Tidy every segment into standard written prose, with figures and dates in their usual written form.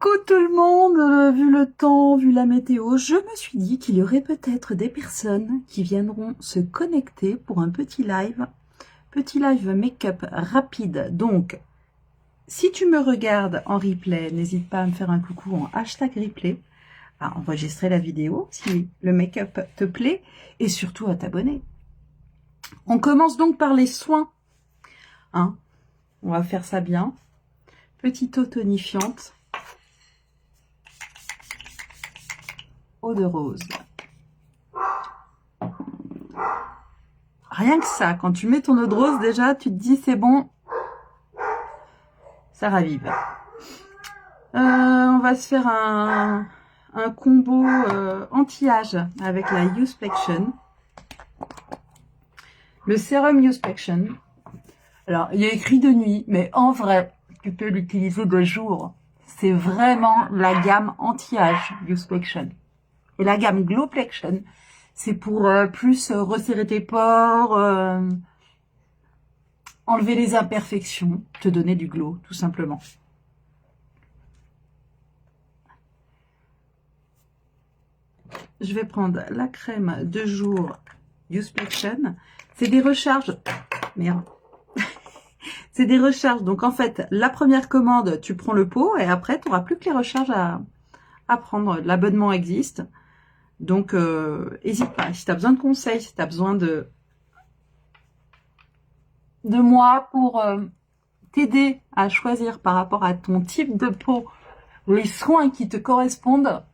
Coucou tout le monde, vu le temps, vu la météo, je me suis dit qu'il y aurait peut-être des personnes qui viendront se connecter pour un petit live make-up rapide. Donc, si tu me regardes en replay, n'hésite pas à me faire un coucou en hashtag replay, à enregistrer la vidéo si le make-up te plaît et surtout à t'abonner. On commence donc par les soins. On va faire ça bien. Petite eau tonifiante. Eau de rose. Rien que ça, quand tu mets ton eau de rose, déjà, tu te dis c'est bon, ça ravive. On va se faire un combo anti-âge avec la Youthflexion. Le sérum Youthflexion. Alors, il y a écrit de nuit, mais en vrai, tu peux l'utiliser de jour. C'est vraiment la gamme anti-âge Youthflexion. Et la gamme Glowplexion, c'est pour plus resserrer tes pores, enlever les imperfections, te donner du glow, tout simplement. Je vais prendre la crème de jour Youthflexion. C'est des recharges. Merde. C'est des recharges. Donc, en fait, la première commande, tu prends le pot et après, tu n'auras plus que les recharges à prendre. L'abonnement existe. Donc, n'hésite pas. Si tu as besoin de conseils, si tu as besoin de moi pour t'aider à choisir par rapport à ton type de peau les soins qui te correspondent,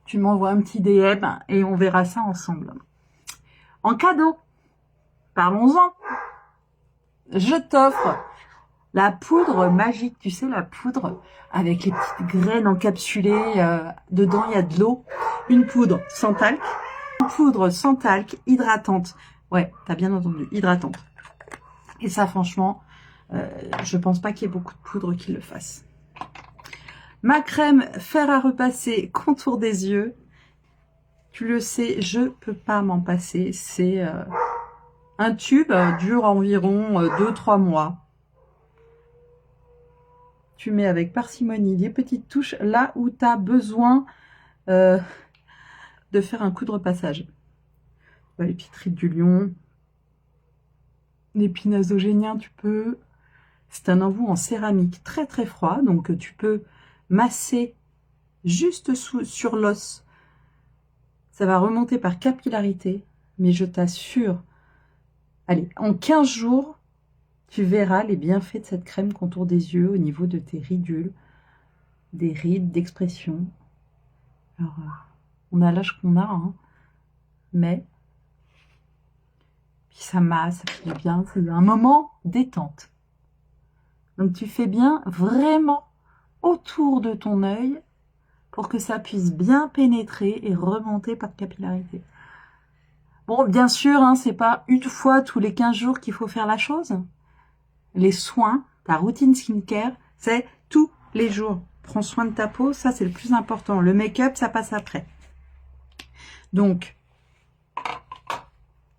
tu m'envoies un petit DM et on verra ça ensemble. En cadeau, parlons-en. Je t'offre la poudre magique, tu sais, la poudre avec les petites graines encapsulées. Dedans, il y a de l'eau. Une poudre sans talc. Une poudre sans talc, hydratante. Ouais, t'as bien entendu, hydratante. Et ça, franchement, je pense pas qu'il y ait beaucoup de poudre qui le fasse. Ma crème fer à repasser, contour des yeux. Tu le sais, je peux pas m'en passer. C'est un tube, dure environ 2-3 mois. Tu mets avec parcimonie des petites touches là où tu as besoin de faire un coup de repassage. Les petites rides du lion, l'épinazogénien, tu peux. C'est un embout en céramique très très froid, donc tu peux masser juste sur l'os. Ça va remonter par capillarité, mais je t'assure, allez, en 15 jours, tu verras les bienfaits de cette crème contour des yeux au niveau de tes ridules, des rides d'expression. Alors, on a l'âge qu'on a, mais puis ça masse, ça fait bien, c'est un moment détente. Donc tu fais bien vraiment autour de ton œil pour que ça puisse bien pénétrer et remonter par capillarité. Bon, bien sûr, c'est pas une fois tous les 15 jours qu'il faut faire la chose. Les soins, ta routine skincare, c'est tous les jours. Prends soin de ta peau, ça c'est le plus important. Le make-up, ça passe après. Donc,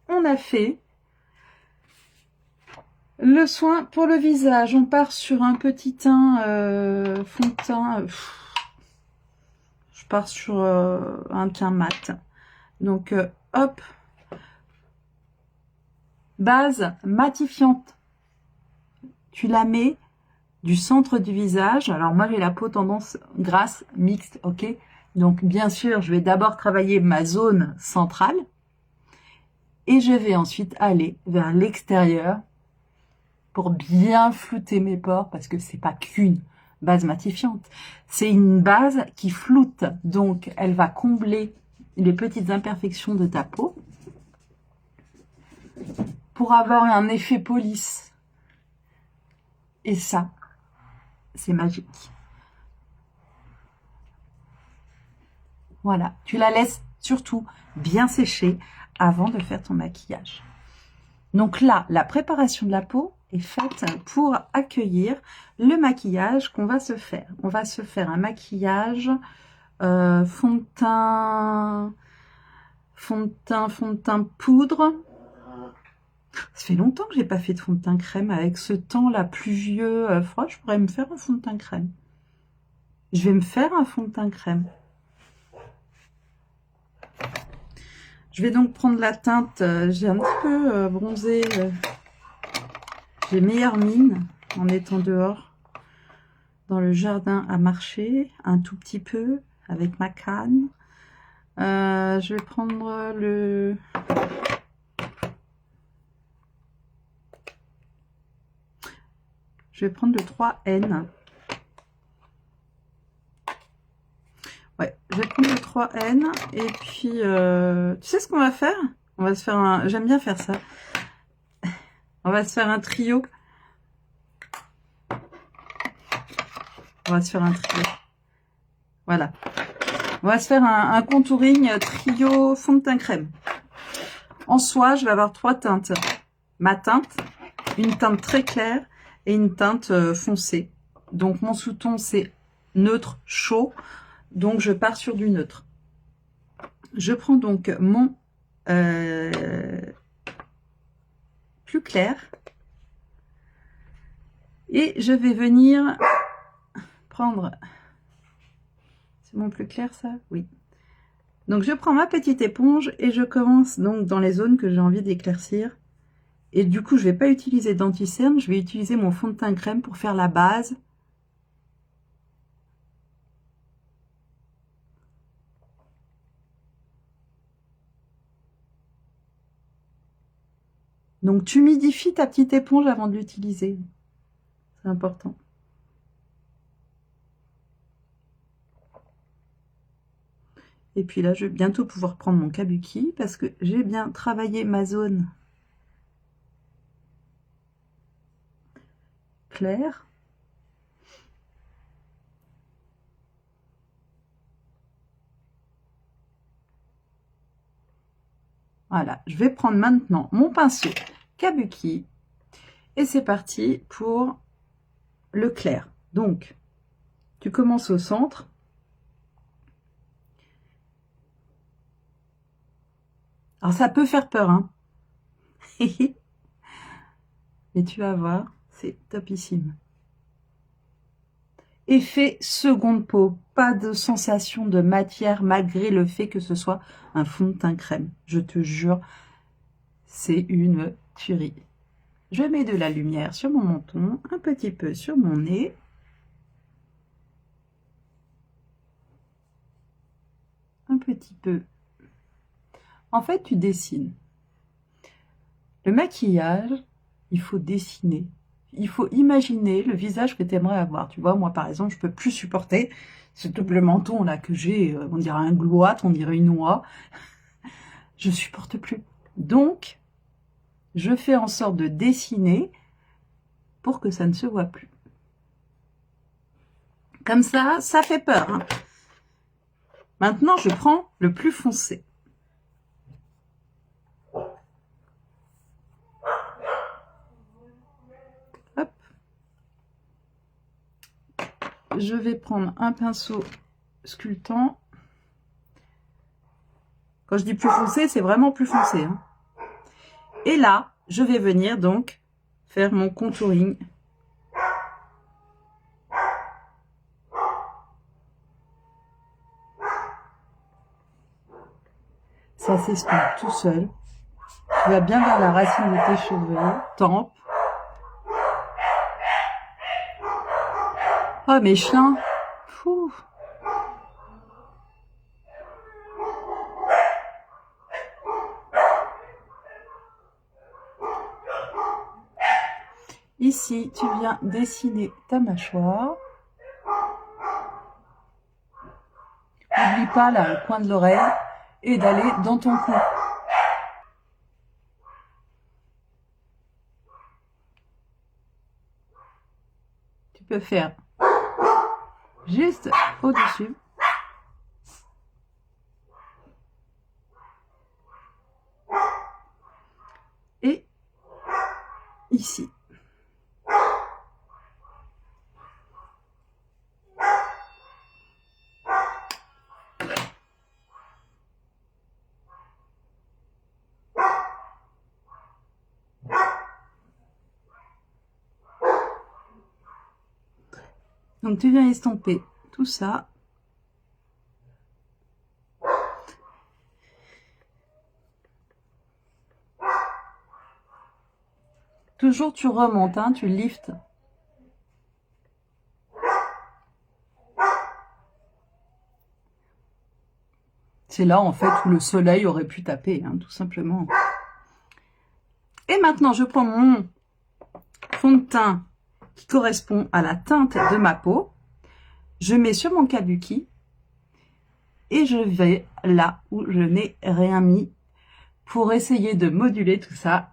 on a fait le soin pour le visage. On part sur un petit teint fond de teint. Je pars sur un teint mat. Donc, hop. Base matifiante. Tu la mets du centre du visage. Alors moi j'ai la peau tendance grasse, mixte, ok. Donc bien sûr je vais d'abord travailler ma zone centrale et je vais ensuite aller vers l'extérieur pour bien flouter mes pores parce que c'est pas qu'une base matifiante, c'est une base qui floute. Donc elle va combler les petites imperfections de ta peau pour avoir un effet police. Et ça, c'est magique. Voilà, tu la laisses surtout bien sécher avant de faire ton maquillage. Donc là, la préparation de la peau est faite pour accueillir le maquillage qu'on va se faire. On va se faire un maquillage fond de teint poudre. Ça fait longtemps que j'ai pas fait de fond de teint crème. Avec ce temps là pluvieux, froid, je pourrais me faire un fond de teint crème. je vais me faire un fond de teint crème. Je vais donc prendre la teinte, j'ai un petit peu bronzé, j'ai meilleure mine en étant dehors dans le jardin à marcher, un tout petit peu avec ma canne. Je vais prendre le... Je vais prendre le 3N. Ouais, je vais prendre le 3N et puis tu sais ce qu'on va faire? On va se faire un... J'aime bien faire ça. On va se faire un trio. On va se faire un trio. Voilà. On va se faire un contouring trio fond de teint crème. En soi, je vais avoir 3 teintes. Ma teinte, une teinte très claire et une teinte foncée. Donc mon sous-ton c'est neutre chaud. Donc je pars sur du neutre. Je prends donc mon plus clair. Et je vais venir prendre... C'est mon plus clair ça? Oui. Donc je prends ma petite éponge et je commence donc dans les zones que j'ai envie d'éclaircir. Et du coup je vais pas utiliser d'anti-cerne, je vais utiliser mon fond de teint crème pour faire la base. Donc tu humidifies ta petite éponge avant de l'utiliser. C'est important. Et puis là, je vais bientôt pouvoir prendre mon kabuki parce que j'ai bien travaillé ma zone claire. Voilà, je vais prendre maintenant mon pinceau kabuki et c'est parti pour le clair. Donc, tu commences au centre. Alors, ça peut faire peur, hein. Mais tu vas voir, c'est topissime. Effet seconde peau, pas de sensation de matière malgré le fait que ce soit un fond de teint crème. Je te jure, c'est une tuerie. Je mets de la lumière sur mon menton, un petit peu sur mon nez. Un petit peu. En fait, tu dessines. Le maquillage, il faut dessiner. Il faut imaginer le visage que tu aimerais avoir. Tu vois, moi, par exemple, je peux plus supporter ce double menton là que j'ai. On dirait un gloître, on dirait une oie. Je supporte plus. Donc, je fais en sorte de dessiner pour que ça ne se voit plus. Comme ça fait peur. Hein. Maintenant, je prends le plus foncé. Hop. Je vais prendre un pinceau sculptant. Quand je dis plus foncé, c'est vraiment plus foncé. Hein. Et là, je vais venir donc faire mon contouring. Ça s'estompe tout seul. Tu vas bien vers la racine de tes cheveux, tempes. Oh, mes chiens. Fou. Ici, tu viens dessiner ta mâchoire. N'oublie pas là, le coin de l'oreille et d'aller dans ton cou. Tu peux faire juste au-dessus. Et ici. Donc tu viens estomper tout ça. Toujours tu remontes, hein, tu liftes. C'est là en fait où le soleil aurait pu taper, hein, tout simplement. Et maintenant je prends mon fond de teint qui correspond à la teinte de ma peau. Je mets sur mon kabuki et je vais là où je n'ai rien mis pour essayer de moduler tout ça.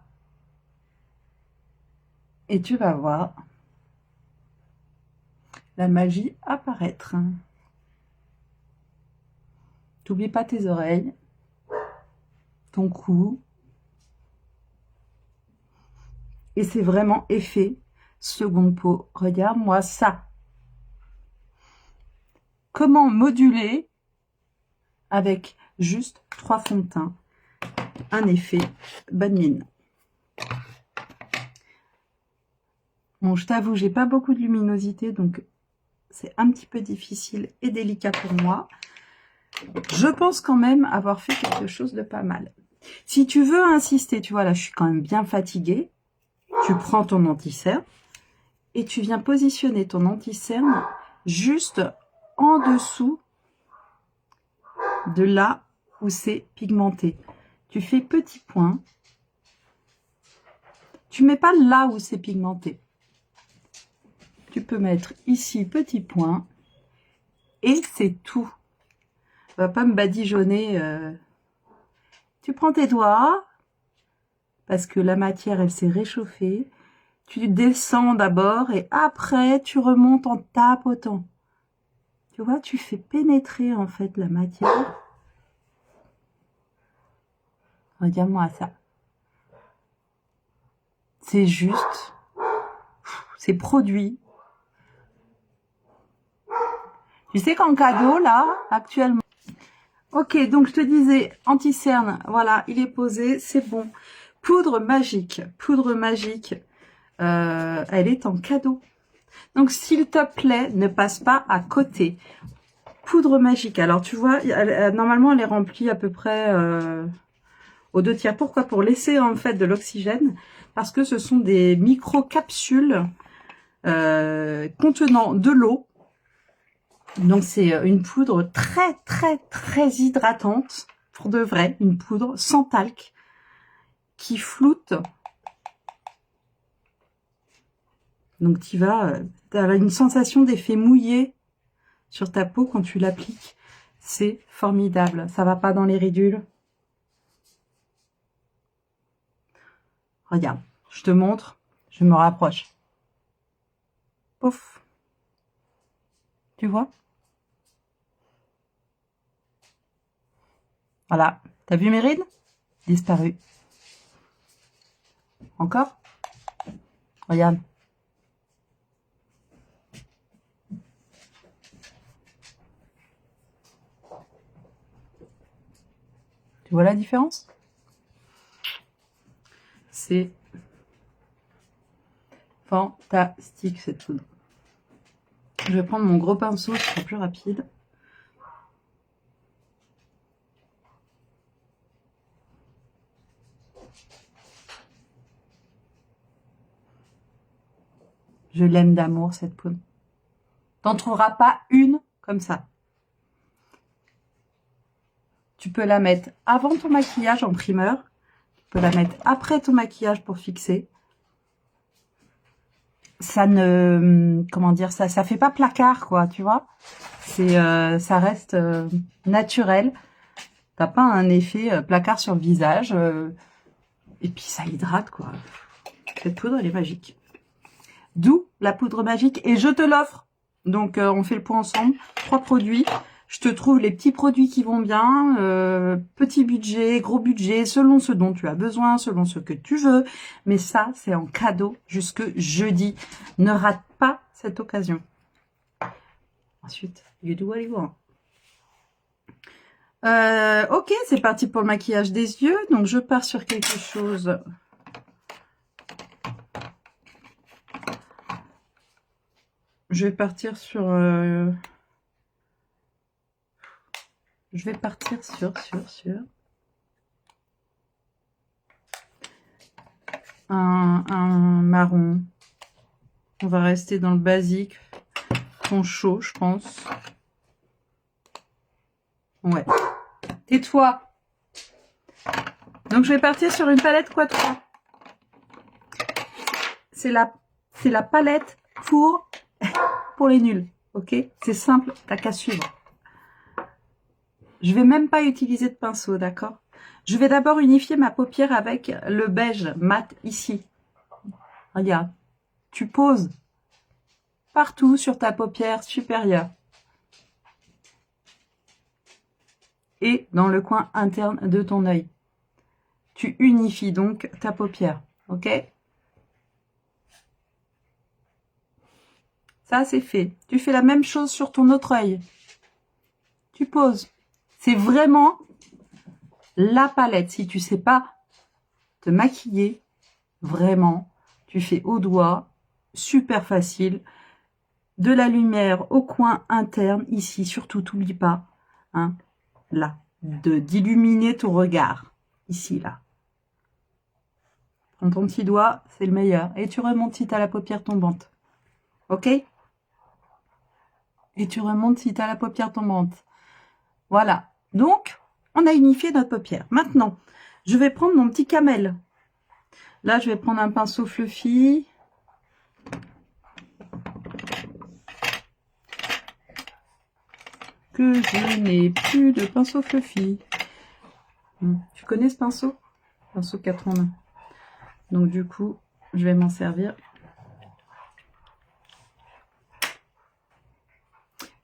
Et tu vas voir la magie apparaître. T'oublies pas tes oreilles, ton cou. Et c'est vraiment effet seconde peau. Regarde-moi ça. Comment moduler avec juste 3 fonds de teint un effet bonne mine. Bon, je t'avoue, j'ai pas beaucoup de luminosité, donc c'est un petit peu difficile et délicat pour moi. Je pense quand même avoir fait quelque chose de pas mal. Si tu veux insister, tu vois, là, je suis quand même bien fatiguée. Tu prends ton anti-cerne et tu viens positionner ton anti-cerne juste en dessous de là où c'est pigmenté. Tu fais petit point. Tu mets pas là où c'est pigmenté. Tu peux mettre ici petit point et c'est tout. Va pas me badigeonner. Tu prends tes doigts parce que la matière elle s'est réchauffée. Tu descends d'abord et après tu remontes en tapotant. Tu vois, tu fais pénétrer en fait la matière. Regarde-moi ça. C'est juste. C'est produit. Tu sais qu'en cadeau, là, actuellement... Ok, donc je te disais, anti-cerne, voilà, il est posé, c'est bon. Poudre magique, elle est en cadeau. Donc, s'il te plaît, ne passe pas à côté. Poudre magique, alors tu vois, normalement, elle est remplie à peu près aux 2/3. Pourquoi? Pour laisser en fait de l'oxygène, parce que ce sont des micro-capsules contenant de l'eau. Donc c'est une poudre très hydratante, pour de vrai, une poudre sans talc, qui floute. Donc tu as une sensation d'effet mouillé sur ta peau quand tu l'appliques. C'est formidable, ça va pas dans les ridules. Regarde, je te montre, je me rapproche. Pouf. Tu vois? Voilà, t'as vu mes rides? Disparu. Encore? Regarde. Tu vois la différence? C'est fantastique cette poudre. Je vais prendre mon gros pinceau, ce sera plus rapide. Je l'aime d'amour, cette poudre. T'en trouveras pas une comme ça. Tu peux la mettre avant ton maquillage en primeur. Tu peux la mettre après ton maquillage pour fixer. Ça ne... Comment dire ça? Ça fait pas placard, quoi, tu vois. Ça reste naturel. T'as pas un effet placard sur le visage. Et puis ça hydrate, quoi. Cette poudre, elle est magique. D'où la poudre magique. Et je te l'offre. Donc, on fait le point ensemble. 3 produits. Je te trouve les petits produits qui vont bien. Petit budget, gros budget, selon ce dont tu as besoin, selon ce que tu veux. Mais ça, c'est en cadeau jusque jeudi. Ne rate pas cette occasion. Ensuite, you do what you want. Ok, c'est parti pour le maquillage des yeux. Donc, je pars sur quelque chose... Je vais partir sur je vais partir sur un marron. On va rester dans le basique. Ton chaud, je pense. Ouais. Tais-toi. Donc, je vais partir sur une palette Quad 3. C'est la palette pour les nuls. Ok? C'est simple, t'as qu'à suivre. Je vais même pas utiliser de pinceau, d'accord? Je vais d'abord unifier ma paupière avec le beige mat ici. Regarde. Tu poses partout sur ta paupière supérieure. Et dans le coin interne de ton œil. Tu unifies donc ta paupière. Ok? Ça, c'est fait. Tu fais la même chose sur ton autre œil. Tu poses. C'est vraiment la palette. Si tu sais pas te maquiller, vraiment, tu fais au doigt, super facile. De la lumière au coin interne, ici, surtout, t'oublie pas, hein, là, d'illuminer ton regard. Ici, là. Prends ton petit doigt, c'est le meilleur. Et tu remontes si tu as la paupière tombante. Ok? Et tu remontes si tu as la paupière tombante. Voilà. Donc, on a unifié notre paupière. Maintenant, je vais prendre mon petit camel. Là, je vais prendre un pinceau fluffy. Que je n'ai plus de pinceau fluffy. Tu connais ce pinceau? Pinceau 4 en 1. Donc, du coup, je vais m'en servir.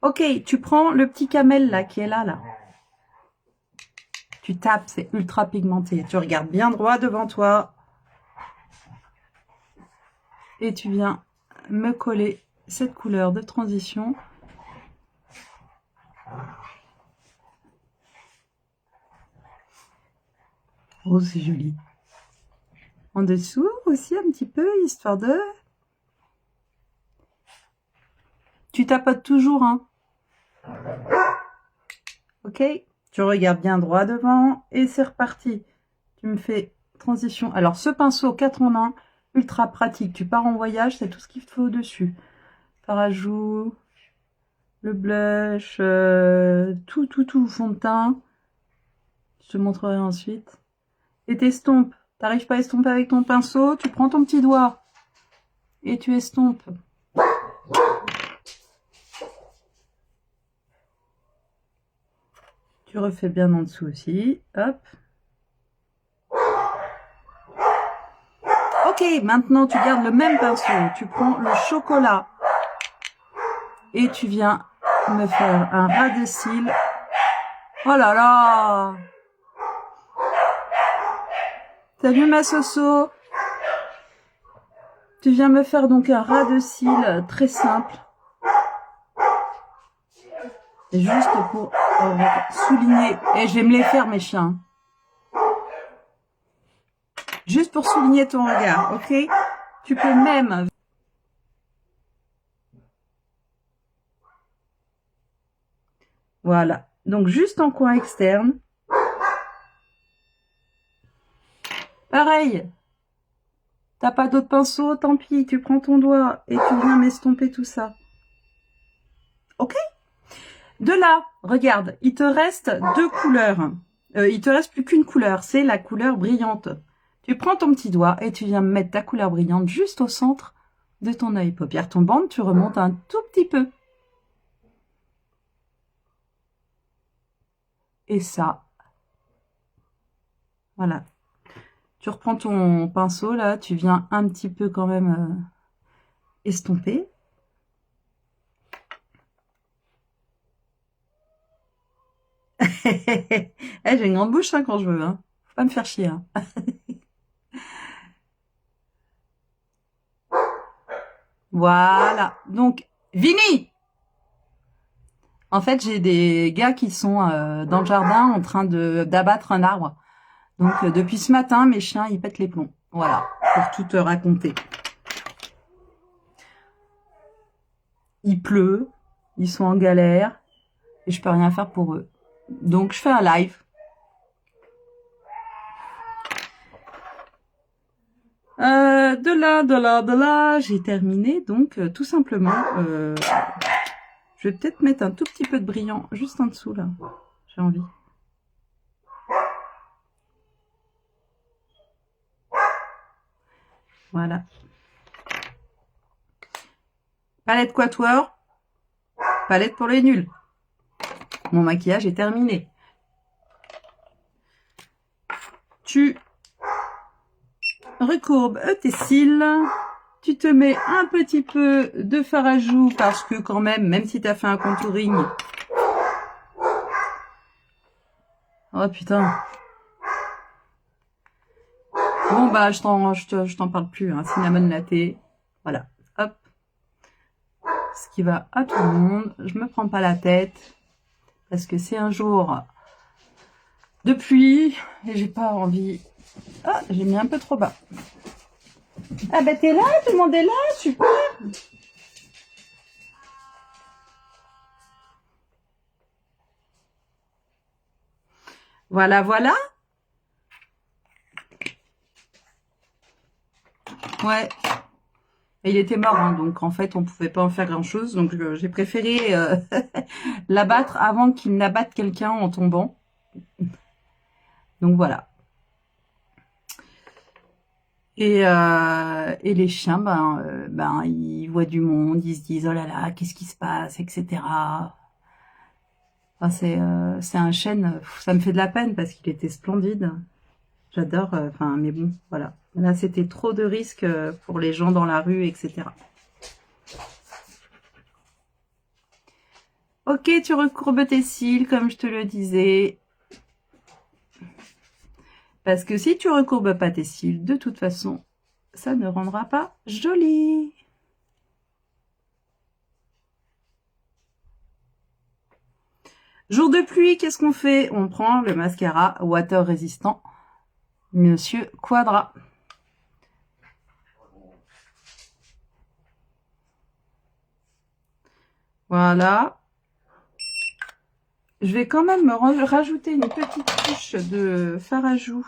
Ok, tu prends le petit camel là qui est là. Tu tapes, c'est ultra pigmenté. Tu regardes bien droit devant toi. Et tu viens me coller cette couleur de transition. Oh, c'est joli. En dessous aussi un petit peu, histoire de... Tu tapotes toujours, hein. Ok? Tu regardes bien droit devant et c'est reparti. Tu me fais transition. Alors, ce pinceau 4 en 1, ultra pratique. Tu pars en voyage, c'est tout ce qu'il te faut au-dessus. Fard-à-joues, le blush, tout, fond de teint. Je te montrerai ensuite. Et t'estompes. T'arrives pas à estomper avec ton pinceau, tu prends ton petit doigt et tu estompes. Tu refais bien en dessous aussi. Hop. Ok, maintenant tu gardes le même pinceau. Tu prends le chocolat et tu viens me faire un ras de cils. Oh là là! Salut ma Soso! Tu viens me faire donc un ras de cils très simple. Et juste pour souligner. Et je vais me les faire mes chiens. Juste pour souligner ton regard, ok? Tu peux même... Voilà. Donc, juste en coin externe. Pareil. T'as pas d'autre pinceau, tant pis. Tu prends ton doigt et tu viens m'estomper tout ça. Ok? De là, regarde, il te reste 2 couleurs. Il te reste plus qu'une couleur, c'est la couleur brillante. Tu prends ton petit doigt et tu viens mettre ta couleur brillante juste au centre de ton œil. Paupière tombante, tu remontes un tout petit peu. Et ça, voilà. Tu reprends ton pinceau, là, tu viens un petit peu quand même estomper. J'ai une grande bouche hein, quand je veux, hein. Faut pas me faire chier. Hein. Voilà. Donc, Vini! En fait, j'ai des gars qui sont dans le jardin en train d'abattre un arbre. Donc, depuis ce matin, mes chiens, ils pètent les plombs. Voilà, pour tout te raconter. Il pleut, ils sont en galère, et je peux rien faire pour eux. Donc, je fais un live. De là, j'ai terminé. Donc, tout simplement, je vais peut-être mettre un tout petit peu de brillant juste en dessous, là. J'ai envie. Voilà. Palette Quatuor. Palette pour les nuls. Mon maquillage est terminé. Tu recourbes tes cils. Tu te mets un petit peu de fard à joues parce que quand même si tu as fait un contouring... Oh putain. Bon bah je t'en parle plus, hein. Cinnamon latte. Voilà. Hop. Ce qui va à tout le monde. Je me prends pas la tête. Parce que c'est un jour de pluie. Et j'ai pas envie... Ah, j'ai mis un peu trop bas. Ah bah t'es là, tout le monde est là, super. Voilà, voilà. Ouais. Et il était mort, hein, donc en fait on pouvait pas en faire grand chose. Donc j'ai préféré l'abattre avant qu'il n'abatte quelqu'un en tombant. Donc voilà. Et les chiens, ils voient du monde, ils se disent oh là là, qu'est-ce qui se passe, etc. Enfin, c'est un chêne, ça me fait de la peine parce qu'il était splendide. J'adore, mais bon, voilà. Là, c'était trop de risques pour les gens dans la rue, etc. Ok, tu recourbes tes cils, comme je te le disais. Parce que si tu recourbes pas tes cils, de toute façon, ça ne rendra pas joli. Jour de pluie, qu'est-ce qu'on fait? On prend le mascara water résistant Monsieur Quadra. Voilà. Je vais quand même me rajouter une petite touche de fard à joues.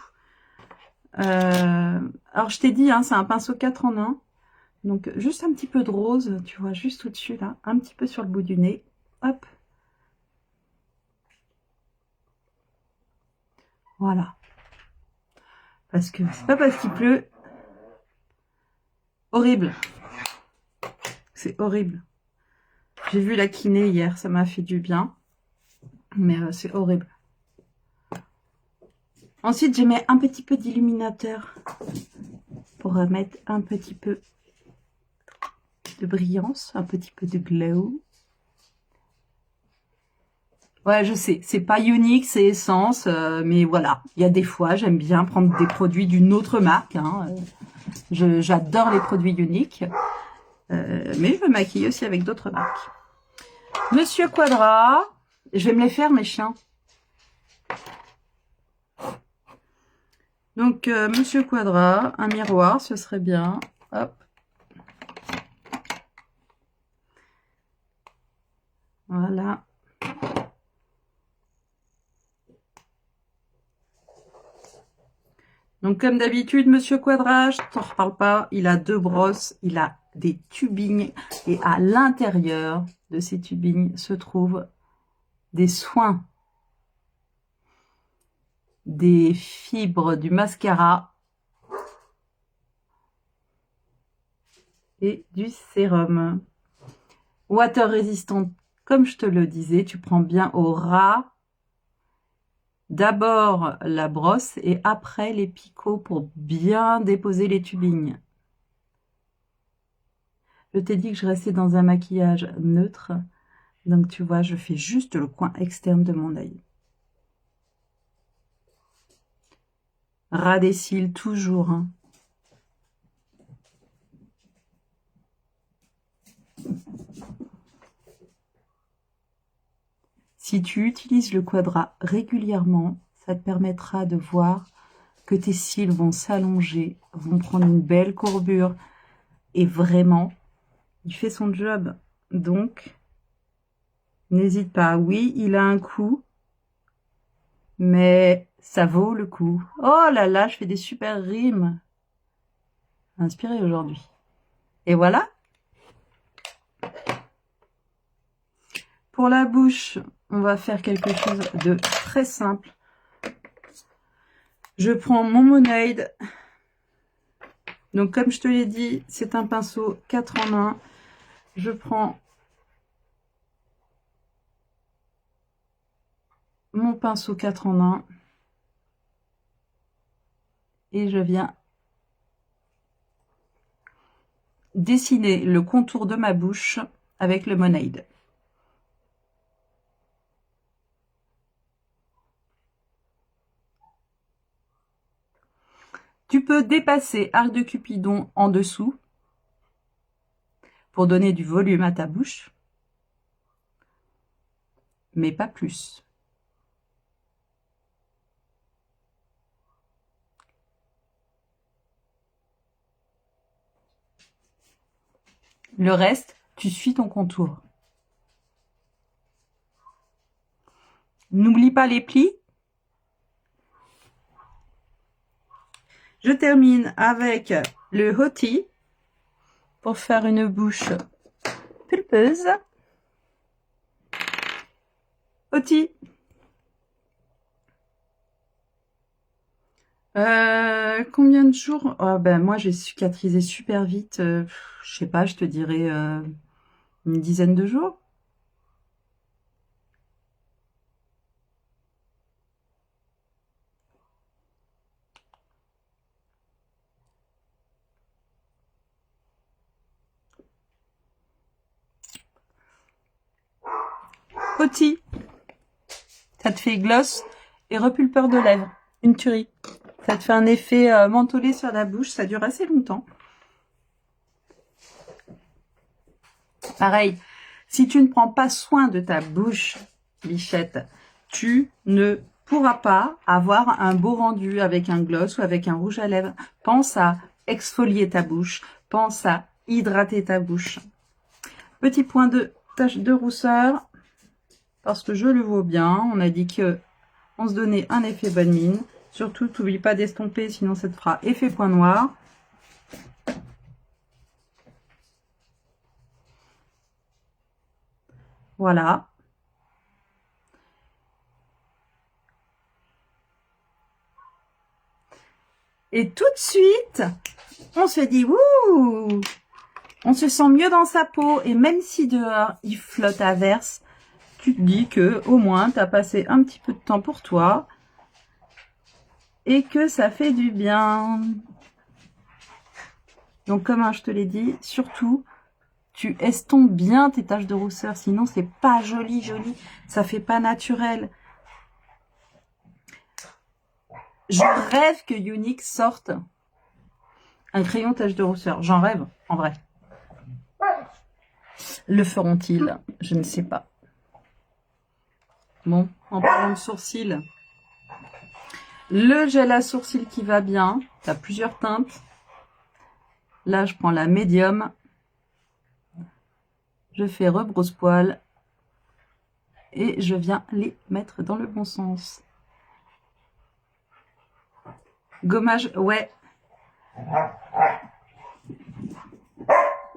Alors, je t'ai dit, hein, c'est un pinceau 4 en 1. Donc, juste un petit peu de rose, tu vois, juste au-dessus, là. Un petit peu sur le bout du nez. Hop. Voilà. Parce que c'est pas parce qu'il pleut. Horrible. C'est horrible. J'ai vu la kiné hier, ça m'a fait du bien. Mais c'est horrible. Ensuite, je mets un petit peu d'illuminateur pour mettre un petit peu de brillance, un petit peu de glow. Ouais, je sais, c'est pas unique, c'est Essence, mais voilà, il y a des fois, j'aime bien prendre des produits d'une autre marque. Hein. J'adore les produits uniques, mais je me maquille aussi avec d'autres marques. Monsieur Quadra, je vais me les faire, mes chiens. Donc, Monsieur Quadra, un miroir, ce serait bien. Hop. Voilà. Donc, comme d'habitude, Monsieur Quadra, je t'en reparle pas, il a 2 brosses, il a des tubings, et à l'intérieur de ces tubings se trouvent des soins, des fibres du mascara et du sérum. Water résistant, comme je te le disais, tu prends bien au ras. D'abord la brosse et après les picots pour bien déposer les tubings. Je t'ai dit que je restais dans un maquillage neutre. Donc tu vois, je fais juste le coin externe de mon œil. Ras des cils toujours. Hein. Si tu utilises le Quadra régulièrement, ça te permettra de voir que tes cils vont s'allonger, vont prendre une belle courbure. Et vraiment, il fait son job. Donc, n'hésite pas. Oui, il a un coût. Mais ça vaut le coup. Oh là là, je fais des super rimes. Inspirée aujourd'hui. Et voilà. Pour la bouche, on va faire quelque chose de très simple. Je prends mon Monoïde. Donc comme je te l'ai dit, c'est un pinceau 4 en 1. Je prends mon pinceau 4 en 1 et je viens dessiner le contour de ma bouche avec le Monoïde. Tu peux dépasser arc de Cupidon en dessous pour donner du volume à ta bouche, mais pas plus. Le reste, tu suis ton contour. N'oublie pas les plis. Je termine avec le Hottie pour faire une bouche pulpeuse. Hottie. Combien de jours? Oh, ben moi j'ai cicatrisé super vite. Je sais pas, je te dirais une dizaine de jours. Hottie. Ça te fait gloss et repulpeur de lèvres. Une tuerie. Ça te fait un effet mentholé sur la bouche. Ça dure assez longtemps. Pareil, si tu ne prends pas soin de ta bouche, bichette, tu ne pourras pas avoir un beau rendu avec un gloss ou avec un rouge à lèvres. Pense à exfolier ta bouche. Pense à hydrater ta bouche. Petit point de tache de rousseur, parce que je le vaux bien. On a dit que on se donnait un effet bonne mine. Surtout, t'oublie pas d'estomper, sinon ça te fera effet point noir. Voilà. Et tout de suite, on se dit, wouh, on se sent mieux dans sa peau. Et même si dehors, il flotte à verse, tu te dis que au moins, tu as passé un petit peu de temps pour toi et que ça fait du bien. Donc, comme je te l'ai dit, surtout, tu estompes bien tes taches de rousseur. Sinon, c'est pas joli, joli. Ça fait pas naturel. Je rêve que Younique sorte un crayon tache de rousseur. J'en rêve, en vrai. Le feront-ils? Je ne sais pas. Bon, en parlant de sourcils, le gel à sourcils qui va bien. Tu as plusieurs teintes. Là, je prends la médium. Je fais rebrousse-poil. Et je viens les mettre dans le bon sens. Gommage, ouais.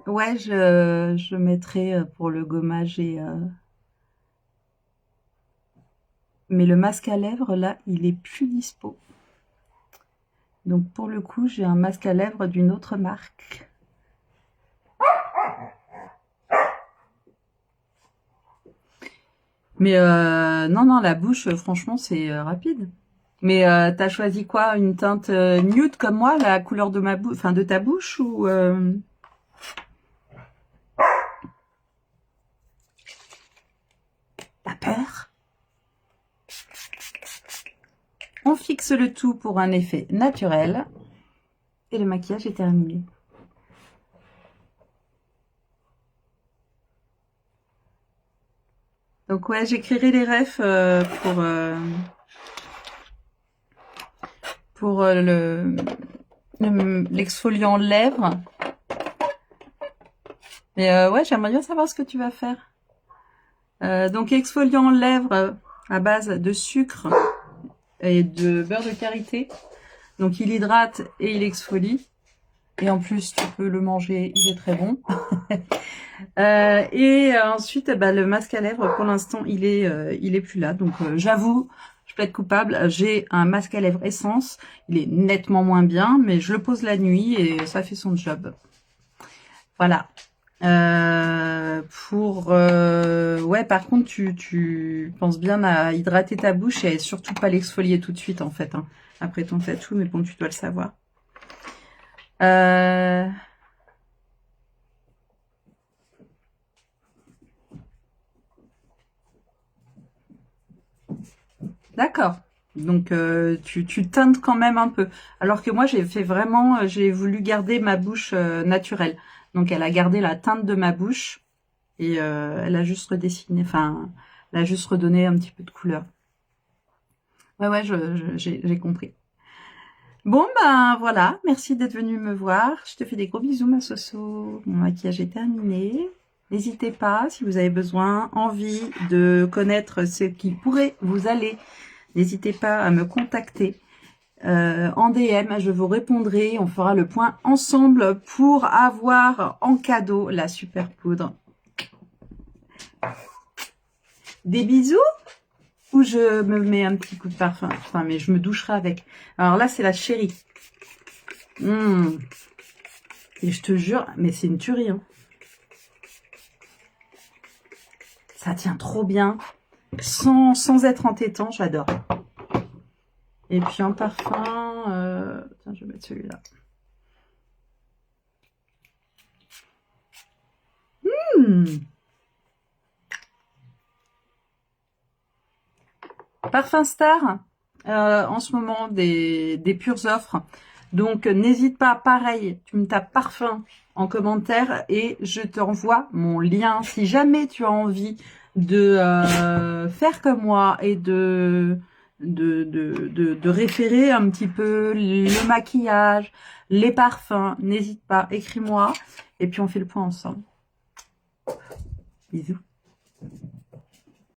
Ouais, je mettrai pour le gommage et... Mais le masque à lèvres, là, il est plus dispo. Donc, pour le coup, j'ai un masque à lèvres d'une autre marque. Mais non, non, la bouche, franchement, c'est rapide. Mais t'as choisi quoi? Une teinte nude comme moi, la couleur de ma bouche, enfin de ta bouche ou T'as peur? On fixe le tout pour un effet naturel. Et le maquillage est terminé. Donc ouais, j'écrirai les refs pour l'exfoliant lèvres. Mais ouais, j'aimerais bien savoir ce que tu vas faire. Donc exfoliant lèvres à base de sucre et de beurre de karité. Donc il hydrate et il exfolie. Et en plus, tu peux le manger, il est très bon. Ensuite, bah, le masque à lèvres, pour l'instant, il est plus là. Donc j'avoue, je plaide coupable. J'ai un masque à lèvres Essence. Il est nettement moins bien, mais je le pose la nuit et ça fait son job. Voilà. Ouais, par contre, tu penses bien à hydrater ta bouche et surtout pas l'exfolier tout de suite, en fait, hein, après ton tatou, mais bon, tu dois le savoir. D'accord. Donc, tu teintes quand même un peu. Alors que moi, j'ai fait vraiment, j'ai voulu garder ma bouche naturelle. Donc, elle a gardé la teinte de ma bouche et elle a juste redessiné, enfin, elle a juste redonné un petit peu de couleur. Ouais, j'ai compris. Bon, ben voilà, merci d'être venu me voir. Je te fais des gros bisous, ma Soso. Mon maquillage est terminé. N'hésitez pas, si vous avez besoin, envie de connaître ce qui pourrait vous aller, n'hésitez pas à me contacter en DM. Je vous répondrai. On fera le point ensemble pour avoir en cadeau la super poudre. Des bisous ou je me mets un petit coup de parfum. Enfin, mais je me doucherai avec. Alors là, c'est la chérie. Et je te jure, mais c'est une tuerie. Hein. Ça tient trop bien. Sans être entêtant, j'adore. Et puis en parfum, tiens, je vais mettre celui-là. Parfum Star, en ce moment, des pures offres. Donc, n'hésite pas, pareil, tu me tapes parfum en commentaire et je te renvoie mon lien. Si jamais tu as envie de faire comme moi et de référer un petit peu le maquillage, les parfums, n'hésite pas, écris-moi et puis on fait le point ensemble. Bisous.